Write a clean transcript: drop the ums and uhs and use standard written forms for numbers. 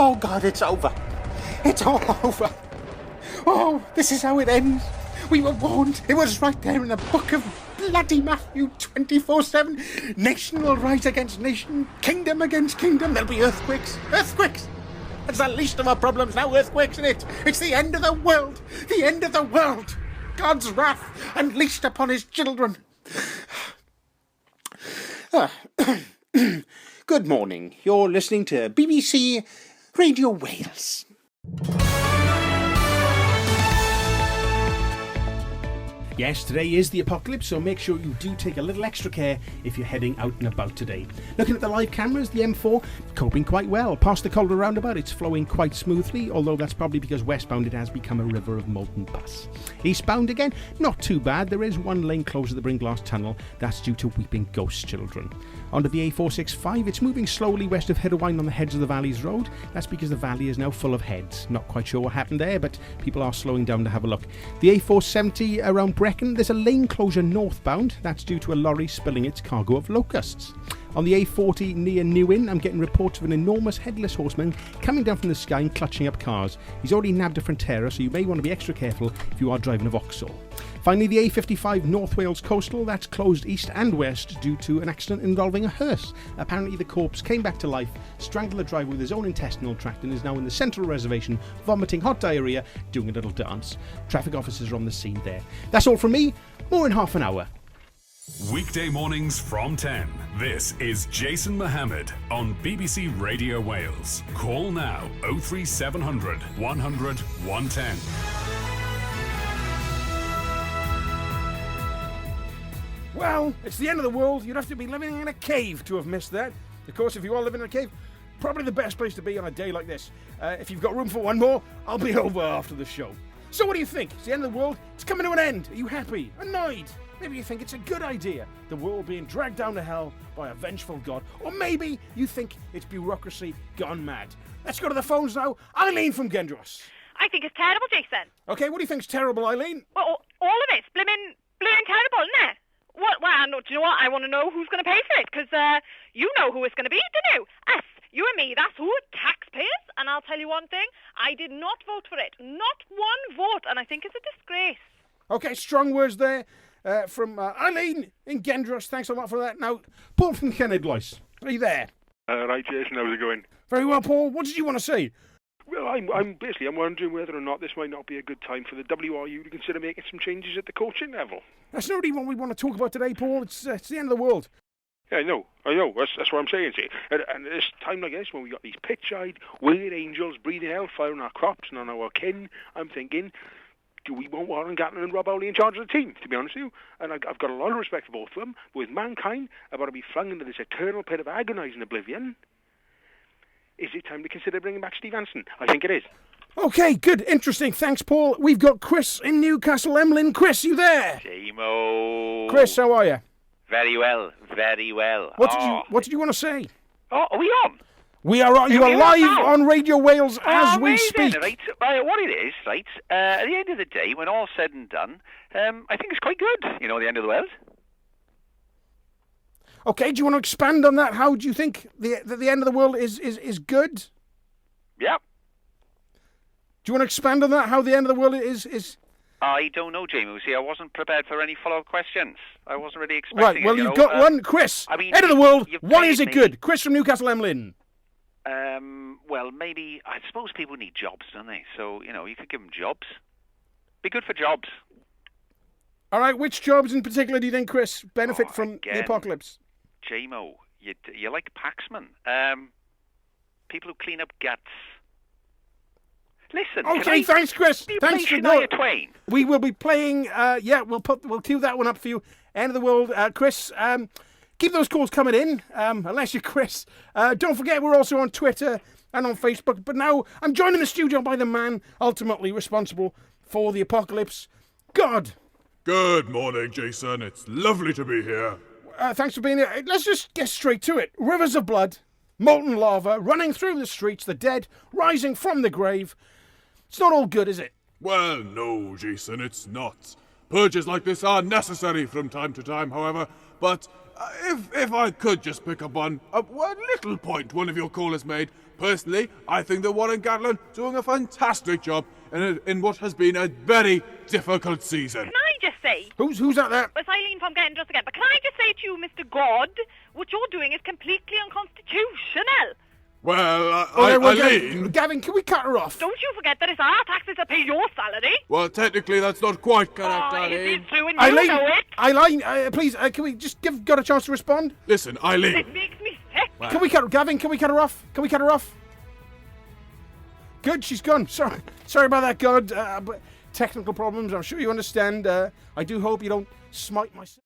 Oh, God, it's over. It's all over. Oh, this is how it ends. We were warned. It was right there in the book of bloody Matthew 24/7. Nation will rise against nation, kingdom against kingdom. There'll be earthquakes. Earthquakes! That's the least of our problems now, earthquakes, isn't it? It's the end of the world. The end of the world. God's wrath unleashed upon his children. Good morning. You're listening to BBC Radio Wales. Yes, today is the apocalypse, so make sure you do take a little extra care if you're heading out and about today. Looking at the live cameras, the M4 coping quite well. Past the Calder roundabout, it's flowing quite smoothly, although that's probably because westbound it has become a river of molten pus. Eastbound again, not too bad. There is one lane closed at the Bringlass Tunnel. That's due to weeping ghost children. Onto the A465, it's moving slowly west of Headwine on the Heads of the Valleys Road. That's because the valley is now full of heads. Not quite sure what happened there, but people are slowing down to have a look. The A470 around Brecon, there's a lane closure northbound. That's due to a lorry spilling its cargo of locusts. On the A40 near Newin, I'm getting reports of an enormous headless horseman coming down from the sky and clutching up cars. He's already nabbed a Frontera, so you may want to be extra careful if you are driving a Vauxhall. Finally, the A55 North Wales Coastal, that's closed east and west due to an accident involving a hearse. Apparently the corpse came back to life, strangled the driver with his own intestinal tract and is now in the central reservation, vomiting hot diarrhea, doing a little dance. Traffic officers are on the scene there. That's all from me. More in half an hour. Weekday mornings from 10. This is Jason Mohammad on BBC Radio Wales. Call now 03700 100 110. Well, it's the end of the world. You'd have to be living in a cave to have missed that. Of course, if you are living in a cave, probably the best place to be on a day like this. If you've got room for one more, I'll be over after the show. So what do you think? It's the end of the world. It's coming to an end. Are you happy? Annoyed? Maybe you think it's a good idea, the world being dragged down to hell by a vengeful God. Or maybe you think it's bureaucracy gone mad. Let's go to the phones now. Eileen from Gendros. I think it's terrible, Jason. Okay, what do you think's terrible, Eileen? Well, all of it's blimmin' terrible, isn't it? Well, do you know what? I want to know who's going to pay for it, because you know who it's going to be, don't you? Us, you and me, that's who, taxpayers. And I'll tell you one thing, I did not vote for it. Not one vote, and I think it's a disgrace. Okay, strong words there from Eileen in Gendros. Thanks a lot for that. Now, Paul from Llanidloes, are you there? Right, Jason, how's it going? Very well, Paul. What did you want to say? Well, I'm wondering whether or not this might not be a good time for the WRU to consider making some changes at the coaching level. That's not really what we want to talk about today, Paul. It's the end of the world. Yeah, I know. That's what I'm saying, see. And at this time like this, when we got these pitch-eyed, weird angels breathing hellfire on our crops and on our kin, I'm thinking, do we want Warren Gatland and Rob Owley in charge of the team, to be honest with you? And I've got a lot of respect for both of them, but with mankind about to be flung into this eternal pit of agonising oblivion, is it time to consider bringing back Steve Hansen? I think it is. Okay, good, interesting. Thanks, Paul. We've got Chris in Newcastle. Emlyn, Chris, you there? Jamo. Chris, how are you? Very well, very well. What did you want to say? Oh, are we on? We are on. You are live on Radio Wales as we amazing, speak. Right? What it is, right? At the end of the day, when all's said and done, I think it's quite good. You know, the end of the world. Okay, do you want to expand on that? How do you think the end of the world is good? Yep. Do you want to expand on that? How the end of the world is? I don't know, Jamie. See, I wasn't prepared for any follow-up questions. I wasn't really expecting Right, well, it. you've got one. Chris, end of the world, why is it good? Chris from Newcastle, Emlyn. Well, maybe, I suppose people need jobs, don't they? So, you know, you could give them jobs. Be good for jobs. All right, which jobs in particular do you think, Chris, benefit from the apocalypse? JMO, you're like Paxman. People who clean up guts. Listen. Okay, thanks, Chris. Thanks for Shania Twain. We will be playing. We'll cue that one up for you. End of the world, Chris. Keep those calls coming in, unless you're Chris. Don't forget, we're also on Twitter and on Facebook. But now I'm joined in the studio by the man ultimately responsible for the apocalypse, God. Good morning, Jason. It's lovely to be here. Thanks for being here. Let's just get straight to it. Rivers of blood, molten lava running through the streets, the dead rising from the grave. It's not all good, is it? Well, no, Jason, it's not. Purges like this are necessary from time to time, however, but if I could just pick up on one little point one of your callers made, personally, I think that Warren Gatlin doing a fantastic job in what has been a very difficult season. Can I just say... Who's that there? It's Eileen from Gendros again. But can I just say to you, Mr. God, what you're doing is completely unconstitutional. Well, Eileen... Gavin, can we cut her off? Don't you forget that it's our taxes that pay your salary. Well, technically, that's not quite correct, It Eileen. is true, and you know it. Eileen, please, can we just give God a chance to respond? Listen, Eileen. It makes me sick. Wow. Gavin, can we cut her off? Can we cut her off? Good, she's gone. Sorry about that, God. But technical problems, I'm sure you understand. I do hope you don't smite myself.